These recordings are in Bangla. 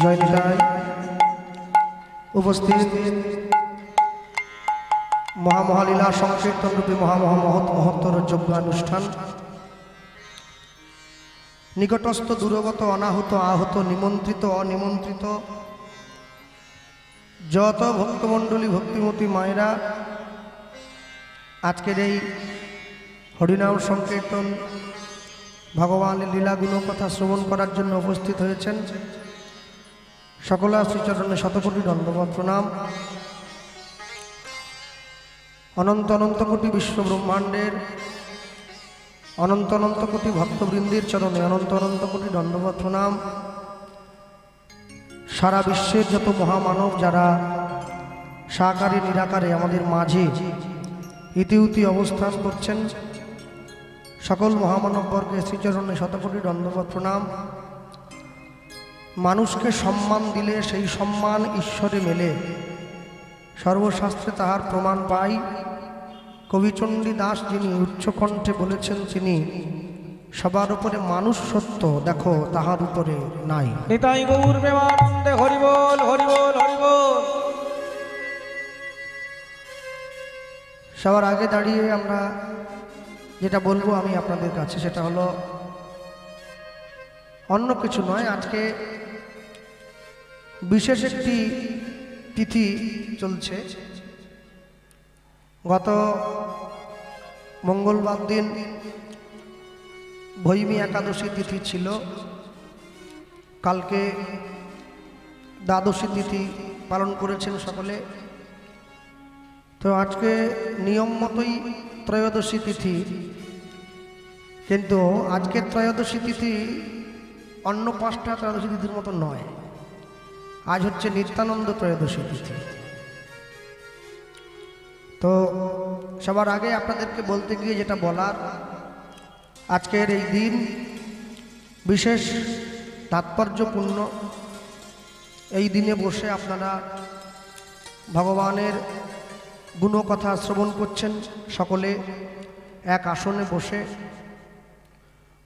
জয় নিতাই। উপস্থিত মহামহালীলা সংকীর্তন রূপী মহত্তর যজ্ঞানুষ্ঠান, নিকটস্থ দূরগত অনাহুত আহত নিমন্ত্রিত অনিমন্ত্রিত যত ভক্তমণ্ডলী ভক্তিমতী মায়েরা আজকের এই হরিনাম সংকীর্তন ভগবানের লীলা গুণকথা শ্রবণ করার জন্য উপস্থিত হয়েছেন, সকলা শ্রীচরণে শতকোটি দণ্ডবৎ প্রণাম। অনন্ত অনন্ত কোটি বিশ্ব ব্রহ্মাণ্ডের অনন্ত অনন্ত কোটি ভক্তবৃন্দের চরণে অনন্ত অনন্ত কোটি দণ্ডবৎ প্রণাম। সারা বিশ্বের যত মহামানব যারা সাকারে নিরাকারে আমাদের মাঝে ইতিউতি অবস্থান করছেন, সকল মহামানববর্গের শ্রীচরণে শতকোটি দণ্ডবৎ প্রণাম। মানুষকে সম্মান দিলে সেই সম্মান ঈশ্বরে মেলে, সর্বশাস্ত্রে তাহার প্রমাণ পাই। কবিচণ্ডী দাস যিনি উচ্চকণ্ঠে বলেছেন, তিনি সবার উপরে মানুষ সত্য, দেখো তাহার উপরে নাই। নিতাই গৌর প্রেমানন্দে হরি বল হরি বল হরি বল। সবার আগে দাঁড়িয়ে আমরা যেটা বলবো আমি আপনাদের কাছে, সেটা হলো অন্য কিছু নয়। আজকে বিশেষ একটি তিথি চলছে। গত মঙ্গলবার দিন ভৈমী একাদশী তিথি ছিল, কালকে দ্বাদশী তিথি পালন করেছেন সকলে। তো আজকে নিয়ম মতোই ত্রয়োদশী তিথি, কিন্তু আজকে ত্রয়োদশী তিথি অন্য 5টা ত্রয়োদশী তিথির মতো নয়। আজ হচ্ছে নিত্যানন্দ ত্রয়োদশী তিথি। তো সবার আগে আপনাদেরকে বলতে গিয়ে যেটা বলার, আজকের এই দিন বিশেষ তাৎপর্যপূর্ণ। এই দিনে বসে আপনারা ভগবানের গুণকথা শ্রবণ করছেন, সকলে এক আসনে বসে।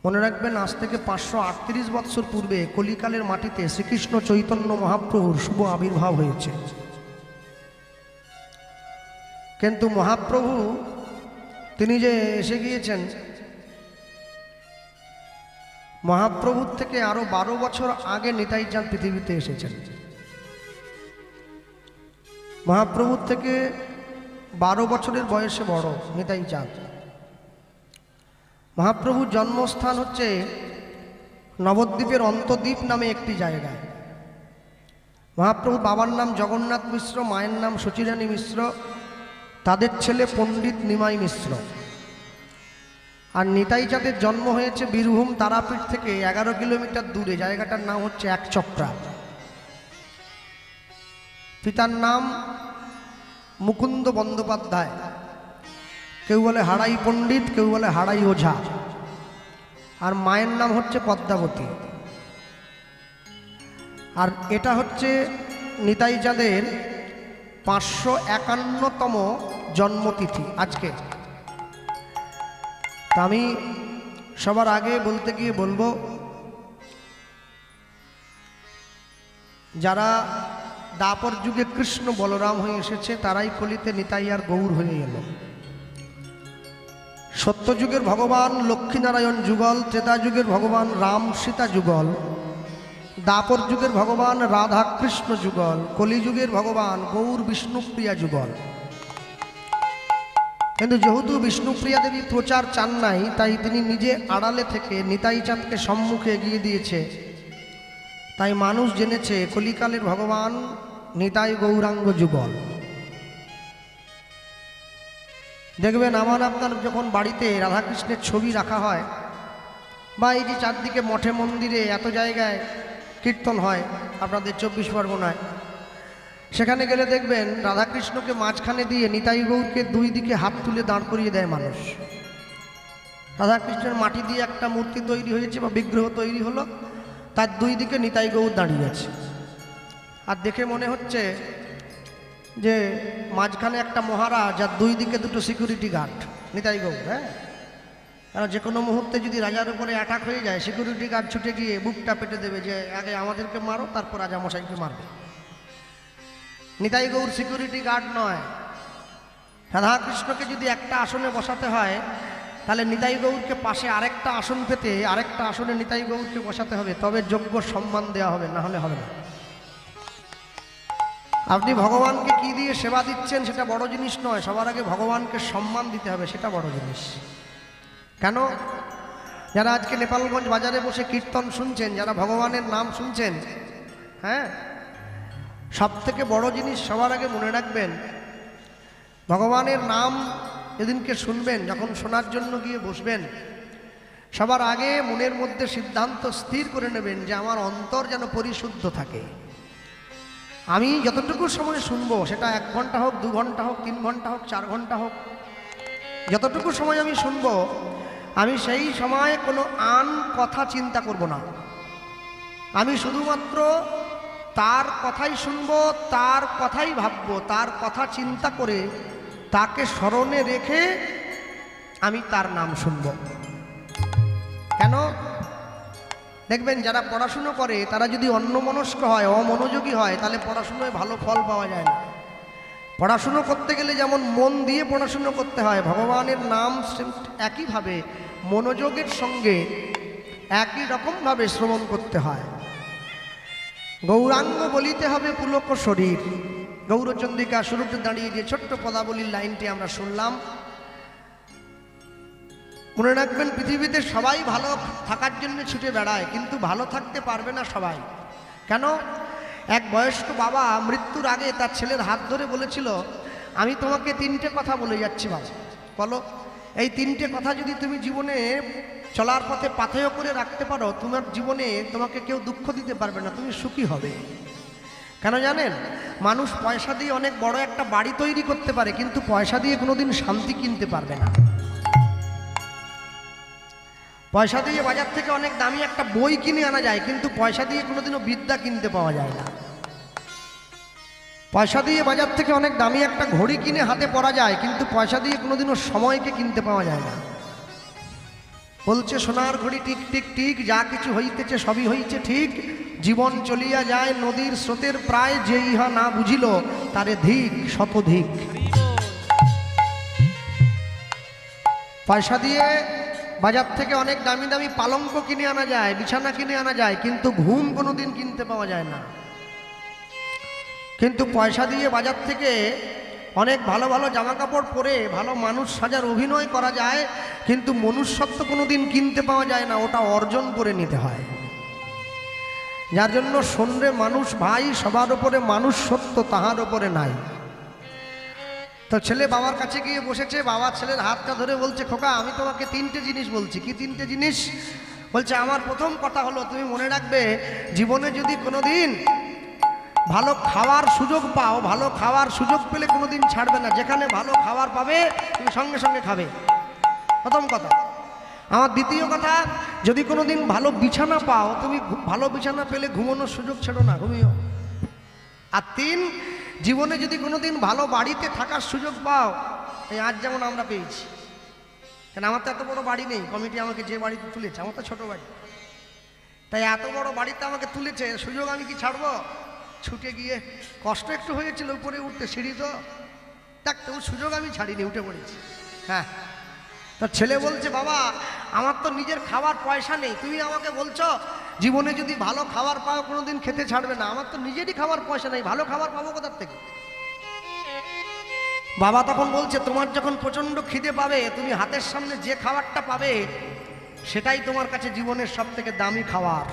মনে রাখবেন, আজ থেকে 538 বৎসর পূর্বে কলিকালের মাটিতে শ্রীকৃষ্ণ চৈতন্য মহাপ্রভুর শুভ আবির্ভাব হয়েছে। কিন্তু মহাপ্রভু তিনি যে এসে গিয়েছেন, মহাপ্রভুর থেকে আরো 12 বছর আগে নিতাই চাঁদ পৃথিবীতে এসেছেন। মহাপ্রভুর থেকে 12 বছরের বয়সে বড় নিতাই চাঁদ। মহাপ্রভুর জন্মস্থান হচ্ছে নবদ্বীপের অন্তদ্বীপ নামে একটি জায়গায়। মহাপ্রভুর বাবার নাম জগন্নাথ মিশ্র, মায়ের নাম সচিরানী মিশ্র, তাদের ছেলে পণ্ডিত নিমাই মিশ্র। আর নিতাই চাঁদের জন্ম হয়েছে বীরভূম তারাপীঠ থেকে 11 কিলোমিটার দূরে, জায়গাটার নাম হচ্ছে একচক্রা। পিতার নাম মুকুন্দ বন্দ্যোপাধ্যায়, কেউ বলে হাড়াই পণ্ডিত, কেউ বলে হাড়াই ওঝা। আর মায়ের নাম হচ্ছে পদ্মাবতী। আর এটা হচ্ছে নিতাই চাঁদের 551তম জন্মতিথি আজকে। তা আমি সবার আগে বলতে গিয়ে বলবো, যারা দাপর যুগে কৃষ্ণ বলরাম হয়ে এসেছে, তারাই কলিতে নিতাই আর গৌর হয়ে এলো। সত্যযুগের ভগবান লক্ষ্মীনারায়ণ যুগল, ত্রেতা যুগের ভগবান রাম সীতা যুগল, দাপর যুগের ভগবান রাধা কৃষ্ণ যুগল, কলিযুগের ভগবান গৌর বিষ্ণুপ্রিয়া যুগল। কিন্তু যেহেতু বিষ্ণুপ্রিয়া দেবী প্রচার চান নাই, তাই তিনি নিজে আড়ালে থেকে নিতাই চাঁদকে সম্মুখে এগিয়ে দিয়েছে। তাই মানুষ জেনেছে কলিকালের ভগবান নিতাই গৌরাঙ্গ যুগল। দেখবেন আমার আপনার যখন বাড়িতে রাধাকৃষ্ণের ছবি রাখা হয়, বা এই যে চারদিকে মঠে মন্দিরে এত জায়গায় কীর্তন হয় আপনাদের 24 পরগনায়, সেখানে গেলে দেখবেন রাধাকৃষ্ণকে মাঝখানে দিয়ে নিতাই গৌরকে দুই দিকে হাত তুলে দাঁড় করিয়ে দেয় মানুষ। রাধাকৃষ্ণের মাটি দিয়ে একটা মূর্তি তৈরি হয়েছে বা বিগ্রহ তৈরি হলো, তার দুই দিকে নিতাই গৌর দাঁড়িয়ে আছে। আর দেখে মনে হচ্ছে যে মাঝখানে একটা মহারাজ আর দুই দিকে দুটো সিকিউরিটি গার্ড, নিতাই গৌর। হ্যাঁ, কারণ যে কোনো মুহূর্তে যদি রাজার উপরে অ্যাটাক হয়ে যায়, সিকিউরিটি গার্ড ছুটে গিয়ে বুকটা পেটে দেবে যে আগে আমাদেরকে মারো, তারপর রাজামশাইকে মারবে। নিতাই গৌর সিকিউরিটি গার্ড নয়। রাধাকৃষ্ণকে যদি একটা আসনে বসাতে হয়, তাহলে নিতাই গৌরকে পাশে আরেকটা আসন পেতে আরেকটা আসনে নিতাই গৌরকে বসাতে হবে, তবে যোগ্য সম্মান দেওয়া হবে, না হলে হবে না। আপনি ভগবানকে কি দিয়ে সেবা দিচ্ছেন সেটা বড় জিনিস নয়, সবার আগে ভগবানকে সম্মান দিতে হবে, সেটা বড় জিনিস। কেন? যারা আজকে নেপালগঞ্জ বাজারে বসে কীর্তন শুনছেন, যারা ভগবানের নাম শুনছেন, হ্যাঁ, সব থেকে বড় জিনিস সবার আগে মনে রাখবেন, ভগবানের নাম যেদিনকে শুনবেন, যখন শোনার জন্য গিয়ে বসবেন, সবার আগে মনের মধ্যে সিদ্ধান্ত স্থির করে নেবেন যে আমার অন্তর যেন পরিশুদ্ধ থাকে। আমি যতটুকু সময় শুনবো, সেটা 1 ঘন্টা হোক, 2 ঘন্টা হোক, 3 ঘন্টা হোক, 4 ঘন্টা হোক, যতটুকু সময় আমি শুনবো, আমি সেই সময় কোনো আন কথা চিন্তা করব না। আমি শুধুমাত্র তার কথাই শুনবো, তার কথাই ভাববো, তার কথা চিন্তা করে তাকে স্মরণে রেখে আমি তার নাম শুনব। কেন? দেখবেন যারা পড়াশুনো করে তারা যদি অন্যমনস্ক হয়, অমনোযোগী হয়, তাহলে পড়াশুনোয় ভালো ফল পাওয়া যায় না। পড়াশুনো করতে গেলে যেমন মন দিয়ে পড়াশুনো করতে হয়, ভগবানের নাম একইভাবে মনোযোগের সঙ্গে একই রকমভাবে শ্রবণ করতে হয়। গৌরাঙ্গ বলিতে হবে পুলক শরীর। গৌরচন্দ্রিকা শুরুতে দাঁড়িয়ে যে ছোট্ট পদাবলীর লাইনটি আমরা শুনলাম, মনে রাখবেন পৃথিবীতে সবাই ভালো থাকার জন্য ছুটে বেড়ায়, কিন্তু ভালো থাকতে পারবে না সবাই। কেন? এক বয়স্ক বাবা মৃত্যুর আগে তার ছেলের হাত ধরে বলেছিল, আমি তোমাকে 3টে কথা বলে যাচ্ছি বাবা, বলো। এই 3টে কথা যদি তুমি জীবনে চলার পথে পাথেয় করে রাখতে পারো, তোমার জীবনে তোমাকে কেউ দুঃখ দিতে পারবে না, তুমি সুখী হবে। কেন জানেন? মানুষ পয়সা দিয়ে অনেক বড় একটা বাড়ি তৈরি করতে পারে, কিন্তু পয়সা দিয়ে কোনোদিন শান্তি কিনতে পারবে না। পয়সা দিয়ে বাজার থেকে অনেক দামি একটা বই কিনে আনা যায়, কিন্তু পয়সা দিয়ে কোনোদিনও বিদ্যা কিনতে পাওয়া যায় না। পয়সা দিয়ে বাজার থেকে অনেক দামি একটা ঘড়ি কিনে হাতে পরা যায়, কিন্তু পয়সা দিয়ে কোনোদিনও সময়কে কিনতে পাওয়া যায় না। বলছে সোনার ঘড়ি টিক টিক টিক, যা কিছু হইতেছে সবই হইছে ঠিক, জীবন চলিয়া যায় নদীর স্রোতের প্রায়, যে ইহা না বুঝিল তারে ধিক শতধিক। পয়সা দিয়ে বাজার থেকে অনেক দামি দামি পালঙ্ক কিনে আনা যায়, বিছানা কিনে আনা যায়, কিন্তু ঘুম কোনোদিন কিনতে পাওয়া যায় না। কিন্তু পয়সা দিয়ে বাজার থেকে অনেক ভালো ভালো জামা কাপড় পরে ভালো মানুষ সাজার অভিনয় করা যায়, কিন্তু মনুষ্যত্ব কোনোদিন কিনতে পাওয়া যায় না, ওটা অর্জন করে নিতে হয়। যার জন্য শোনরে মানুষ ভাই, সবার উপরে মানুষ সত্য, তাহার উপরে নাই। তো ছেলে বাবার কাছে গিয়ে বসেছে, বাবা ছেলের হাতটা ধরে বলছে, খোকা আমি তোমাকে 3টে জিনিস বলছি। কি 3টে জিনিস? বলছে, আমার প্রথম কথা হলো তুমি মনে রাখবে, জীবনে যদি কোনোদিন ভালো খাওয়ার সুযোগ পাও, ভালো খাওয়ার সুযোগ পেলে কোনোদিন ছাড়বে না। যেখানে ভালো খাবার পাবে তুমি সঙ্গে সঙ্গে খাবে, প্রথম কথা। আমার দ্বিতীয় কথা, যদি কোনোদিন ভালো বিছানা পাও, তুমি ভালো বিছানা পেলে ঘুমানোর সুযোগ ছেড়ো না, ঘুমিও। আর 3, জীবনে যদি কোনোদিন ভালো বাড়িতে থাকার সুযোগ পাও, এই আজ যেমন আমরা পেয়েছি। কেন? আমার তো এত বড় বাড়ি নেই, কমিটি আমাকে যে বাড়িতে তুলেছে, আমার তো ছোট বাড়ি, তাই এত বড় বাড়িতে আমাকে তুলেছে, সুযোগ আমি কি ছাড়বো? ছুটে গিয়ে কষ্ট একটু হয়েছিল উপরে উঠতে, সিঁড়ি তো দেখ, তবু সুযোগ আমি ছাড়িনি, উঠে পড়েছি। হ্যাঁ, তার ছেলে বলছে, বাবা আমার তো নিজের খাবার পয়সা নেই, তুমি আমাকে বলছো জীবনে যদি ভালো খাবার পাও কোনোদিন খেতে ছাড়বে না। আমার তো নিজেরই খাবার পয়সা নেই, ভালো খাবার পাবো কোথার থেকে? বাবা তখন বলছে, তোমার যখন প্রচণ্ড খিদে পাবে, তুমি হাতের সামনে যে খাবারটা পাবে সেটাই তোমার কাছে জীবনের সব থেকে দামি খাবার।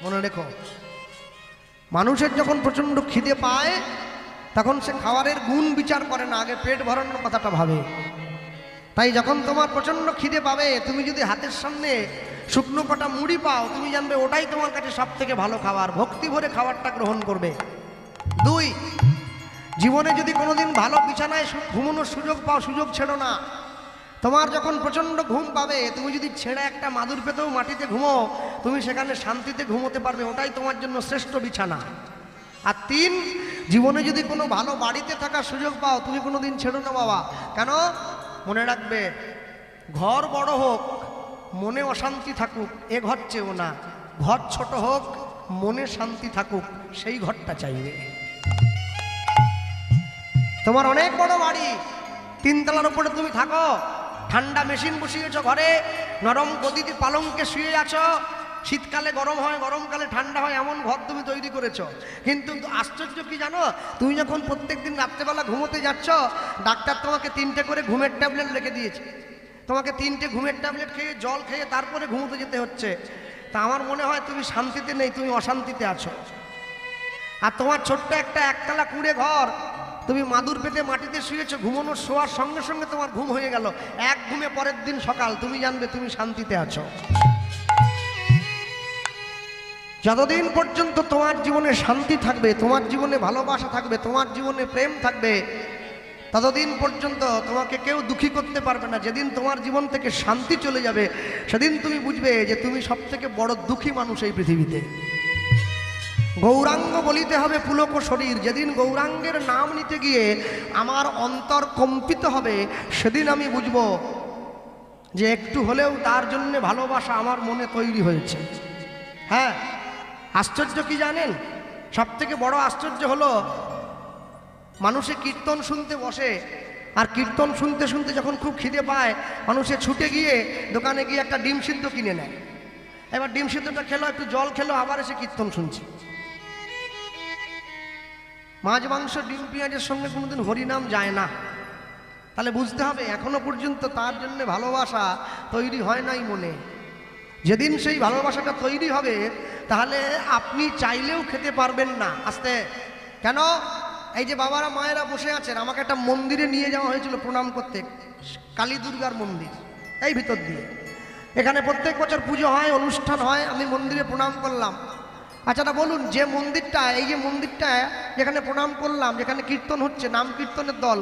মনে রেখো, মানুষের যখন প্রচণ্ড খিদে পায় তখন সে খাবারের গুণ বিচার করে না, আগে পেট ভরানোর কথাটা ভাবে। তাই যখন তোমার প্রচণ্ড খিদে পাবে, তুমি যদি হাতের সামনে শুকনো কটা মুড়ি পাও, তুমি জানবে ওটাই তোমার কাছে সব থেকে ভালো খাবার, ভক্তি ভরে খাবারটা গ্রহণ করবে। 2, জীবনে যদি কোনোদিন ভালো বিছানায় ঘুমানোর সুযোগ পাও, সুযোগ ছেড়ো না। তোমার যখন প্রচণ্ড ঘুম পাবে, তুমি যদি ছেড়ে একটা মাদুর পেতেও মাটিতে ঘুমো, তুমি সেখানে শান্তিতে ঘুমোতে পারবে, ওটাই তোমার জন্য শ্রেষ্ঠ বিছানা। আর 3, জীবনে যদি কোনো ভালো বাড়িতে থাকার সুযোগ পাও, তুমি কোনোদিন ছেড়ো না বাবা। কেন? মনে রাখবে, ঘর বড় হোক মনে অশান্তি থাকুক এ ঘর চেয়েও না, ঘর ছোট হোক মনে শান্তি থাকুক সেই ঘরটা চাইবে। তোমার অনেক বড় বাড়ি, 3 তলার উপরে তুমি থাকো, ঠান্ডা মেশিন বসিয়েছ ঘরে, নরম গদিতে পালঙ্কে শুয়ে আছো, শীতকালে গরম হয় গরমকালে ঠান্ডা হয় এমন ঘর তুমি তৈরি করেছো। কিন্তু আশ্চর্য কি জানো, তুমি যখন প্রত্যেকদিন রাত্রেবেলা ঘুমোতে যাচ্ছ, ডাক্তার তোমাকে 3টে করে ঘুমের ট্যাবলেট লিখে দিয়েছে, তোমাকে 3টে ঘুমের ট্যাবলেট খেয়ে জল খেয়ে তারপরে ঘুমোতে যেতে হচ্ছে। তা আমার মনে হয় তুমি শান্তিতে নেই, তুমি অশান্তিতে আছো। আর তোমার ছোট্ট একটা একতলা কুঁড়ে ঘর, তুমি মাদুর পেতে মাটিতে শুয়েছো, ঘুমানোর শোয়ার সঙ্গে সঙ্গে তোমার ঘুম হয়ে গেল, এক ঘুমে পরের দিন সকাল, তুমি জানবে তুমি শান্তিতে আছো। যতদিন পর্যন্ত তোমার জীবনে শান্তি থাকবে, তোমার জীবনে ভালোবাসা থাকবে, তোমার জীবনে প্রেম থাকবে, ততদিন পর্যন্ত তোমাকে কেউ দুঃখী করতে পারবে না। যেদিন তোমার জীবন থেকে শান্তি চলে যাবে সেদিন তুমি বুঝবে যে তুমি সবথেকে বড় দুঃখী মানুষ এই পৃথিবীতে। গৌরাঙ্গ বলিতে হবে পুলক শরীর। যেদিন গৌরাঙ্গের নাম নিতে গিয়ে আমার অন্তর কম্পিত হবে সেদিন আমি বুঝব যে একটু হলেও তার জন্য ভালোবাসা আমার মনে তৈরি হয়েছে। হ্যাঁ, আশ্চর্য কি জানেন, সবথেকে বড় আশ্চর্য হলো মানুষে কীর্তন শুনতে বসে, আর কীর্তন শুনতে শুনতে যখন খুব খিদে পায় মানুষে ছুটে গিয়ে দোকানে গিয়ে একটা ডিম সিদ্ধ কিনে নেয়। এবার ডিম সিদ্ধটা খেলো, একটু জল খেলো, আবার এসে কীর্তন শুনছে। মাছ মাংস ডিম পেঁয়াজের সঙ্গে কোনোদিন হরিনাম যায় না। তাহলে বুঝতে হবে এখনো পর্যন্ত তার জন্য ভালোবাসা তৈরি হয় নাই মনে। যেদিন সেই ভালোবাসাটা তৈরি হবে তাহলে আপনি চাইলেও খেতে পারবেন না। আস্তে কেন, এই যে বাবারা মায়েরা বসে আছেন, আমাকে একটা মন্দিরে নিয়ে যাওয়া হয়েছিল প্রণাম করতে, কালী দুর্গার মন্দির এই ভিতর দিয়ে। এখানে প্রত্যেক বছর পুজো হয়, অনুষ্ঠান হয়, আমি মন্দিরে প্রণাম করলাম। আচ্ছা তা বলুন, যে মন্দিরটা, এই যে মন্দিরটা যেখানে প্রণাম করলাম, যেখানে কীর্তন হচ্ছে, নাম কীর্তনের দল,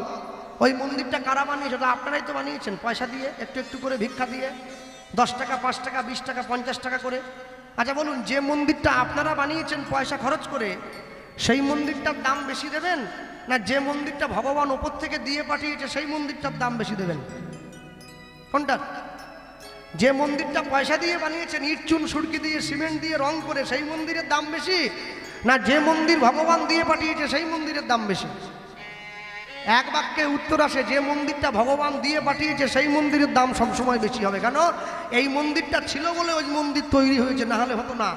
ওই মন্দিরটা কারা বানিয়েছে? ওটা আপনারাই তো বানিয়েছেন, পয়সা দিয়ে, একটু একটু করে ভিক্ষা দিয়ে, 10 টাকা, 5 টাকা, 20 টাকা, 50 টাকা করে। আচ্ছা বলুন, যে মন্দিরটা আপনারা বানিয়েছেন পয়সা খরচ করে, সেই মন্দিরটার দাম বেশি দেবেন, না যে মন্দিরটা ভগবান ওপর থেকে দিয়ে পাঠিয়েছে সেই মন্দিরটার দাম বেশি দেবেন? কোনটা? যে মন্দিরটা পয়সা দিয়ে বানিয়েছেন, ইট চুন সুরকি দিয়ে সিমেন্ট দিয়ে রং করে, সেই মন্দিরের দাম বেশি, না যে মন্দির ভগবান দিয়ে পাঠিয়েছে সেই মন্দিরের দাম বেশি? এক বাক্যে উত্তর আসে, যে মন্দিরটা ভগবান দিয়ে পাঠিয়েছে সেই মন্দিরের দাম সবসময় বেশি হবে। কেন? এই মন্দিরটা ছিল বলে ওই মন্দির তৈরি হয়েছে, না হলে হতো না।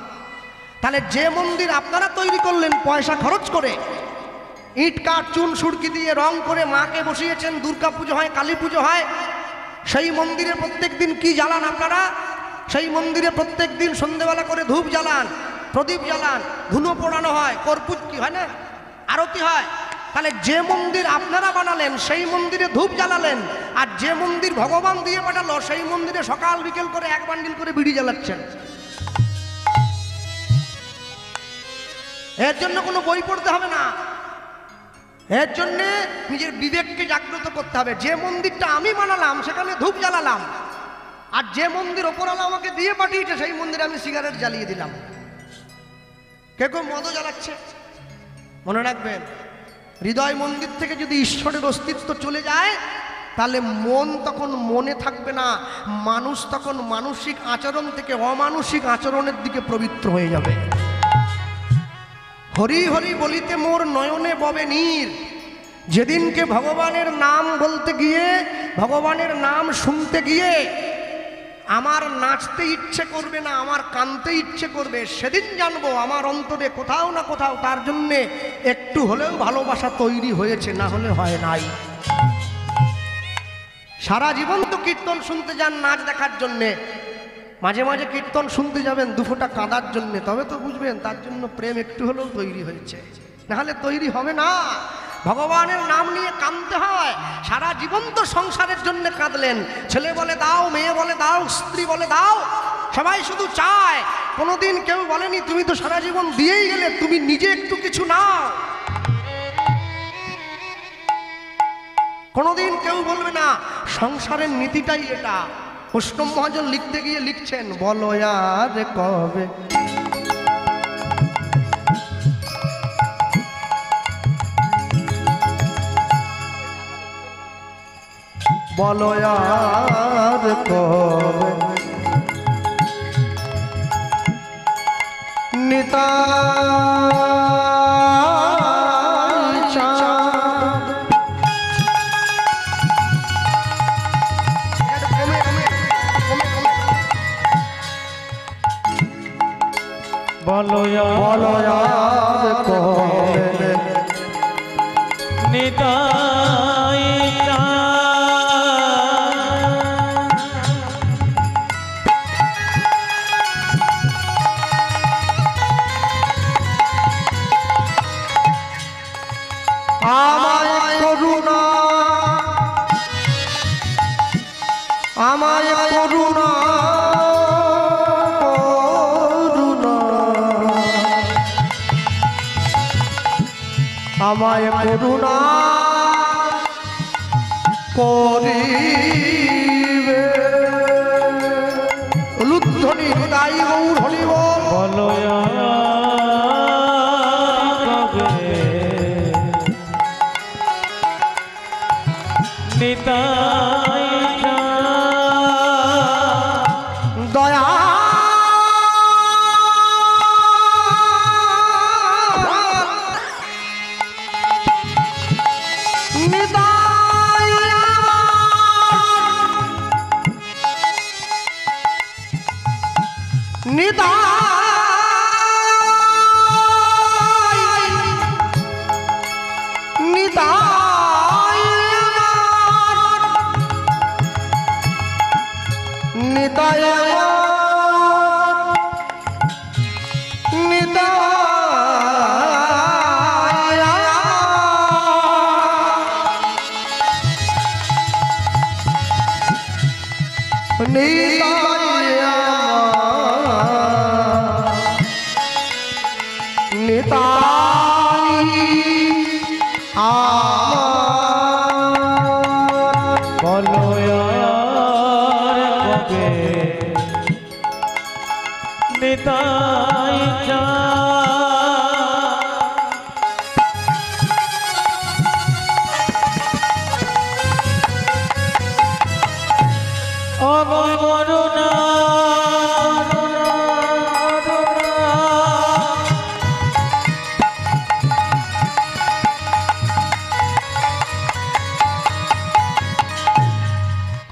তাহলে যে মন্দির আপনারা তৈরি করলেন পয়সা খরচ করে, ইট কাঠ চুন সুরকি দিয়ে রং করে মাকে বসিয়েছেন, দুর্গা পুজো হয়, কালী পুজো হয়, সেই মন্দিরে প্রত্যেক দিন কি জ্বালান আপনারা? সেই মন্দিরে প্রত্যেক দিন সন্ধ্যেবেলা করে ধূপ জ্বালান, প্রদীপ জ্বালান, ধুনো পোড়ানো হয়, কর্পূর কি হয় না, আরতি হয়। তাহলে যে মন্দির আপনারা বানালেন সেই মন্দিরে ধূপ জ্বালালেন, আর যে মন্দির ভগবান দিয়ে পাঠালো সেই মন্দিরে সকাল বিকেল করে 1 বান্ডিল করে বিড়ি জ্বালাচ্ছেন। এর জন্য কোনো বই পড়তে হবে না, এর জন্যে নিজের বিবেককে জাগ্রত করতে হবে। যে মন্দিরটা আমি বানালাম সেখানে ধূপ জ্বালালাম, আর যে মন্দির ওপরওয়ালা আমাকে দিয়ে পাঠিয়েছে সেই মন্দিরে আমি সিগারেট জ্বালিয়ে দিলাম। কেউ কেউ মদও জ্বালাচ্ছে। মনে রাখবেন, হৃদয় মন্দির থেকে যদি ঈশ্বরের অস্তিত্ব চলে যায় তাহলে মন তখন মনে থাকবে না, মানুষ তখন মানসিক আচরণ থেকে অমানসিক আচরণের দিকে পবিত্র হয়ে যাবে। হরি হরি বলিতে মোর নয়নে ববে নীর। যেদিনকে ভগবানের নাম বলতে গিয়ে, ভগবানের নাম শুনতে গিয়ে আমার নাচতে ইচ্ছে করবে না, আমার কাঁদতে ইচ্ছে করবে, সেদিন জানবো আমার অন্তরে কোথাও না কোথাও তার জন্যে একটু হলেও ভালোবাসা তৈরি হয়েছে, না হলে হয় নাই। সারা জীবন তো কীর্তন শুনতে যান নাচ দেখার জন্যে, মাঝে মাঝে কীর্তন শুনতে যাবেন 2 ফোঁটা কাঁদার জন্যে, তবে তো বুঝবেন তার জন্য প্রেম একটু হলেও তৈরি হয়েছে, নাহলে তৈরি হবে না। ভগবানের নাম নিয়ে কাঁদতে হয়। সারা জীবন তো সংসারের জন্য কাঁদলেন, ছেলে বলে দাও, মেয়ে বলে দাও, স্ত্রী বলে দাও, সবাই শুধু চায়। কোনোদিন কেউ বলেনি তুমি তো সারা জীবন দিয়েই গেলে, তুমি নিজে একটু কিছু নাও। কোনোদিন কেউ বলবে না। সংসারের নীতিটাই এটা। বৈষ্ণব মহাজন লিখতে গিয়ে লিখছেন, বলো আর কবে বলো আর কবে নিতাই চাঁদ বলো আর কবে নিতাই আমায় করুণা আমায় করুণা করুণা আমায় করুণা করিবে লুদ্ধনি হৃদয় গৌর হরি বল বলো নিতাই দয়া বলো কবে নিতাই অগমরুণা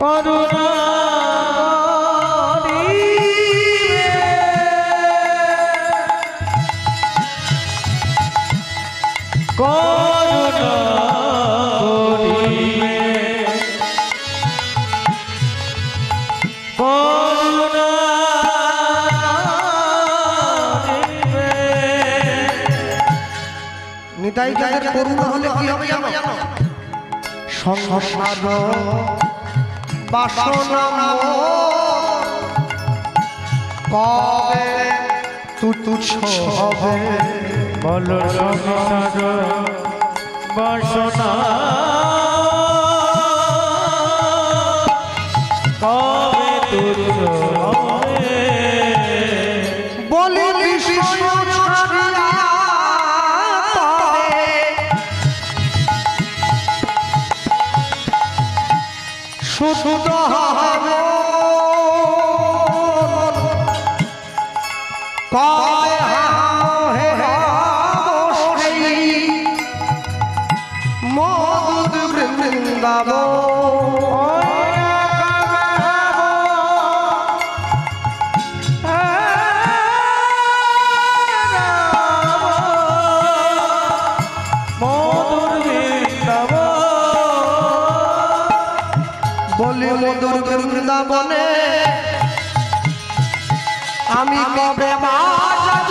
করুণা করুণা করুণা নিতাই যাদের করুণা হলে কি হবে জানো সংসার বাসনা কবে তুচ্ছ হবে বলো সংসার বাসনা কবে তুচ্ছ হবে বলি বিষয় ছাড়িয়া তবে শুদ্ধ হবে কয় হে সেই মধুর বৃন্দাবন বলি মধুর বৃন্দাবনে আমি কবে বাজ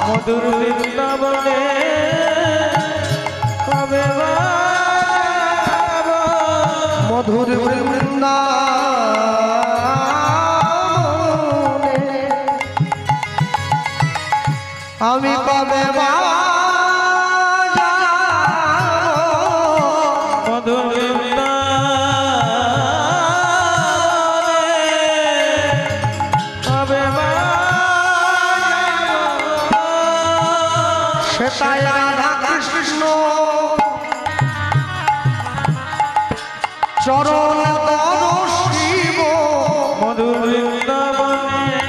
মধুর বৃন্দাবনে কবে মধুর বৃন্দাবনে আমি কবে বাজ মধুর সেটাই রাধা কৃষ্ণ চরণ তর শিব মধুর বৃন্দাবনে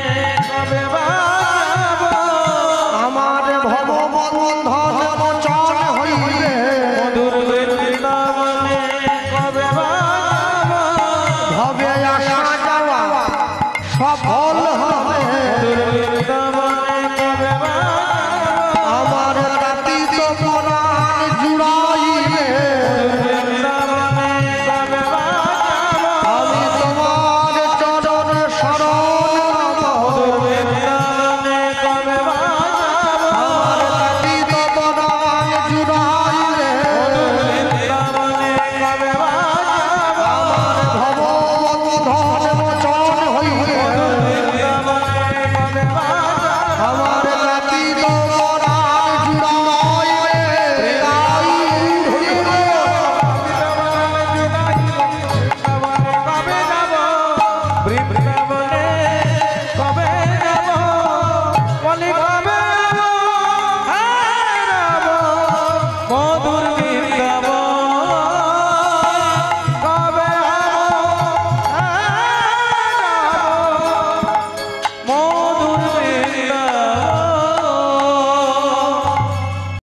কবে বাজাবো আমার ভববন্ধন মনে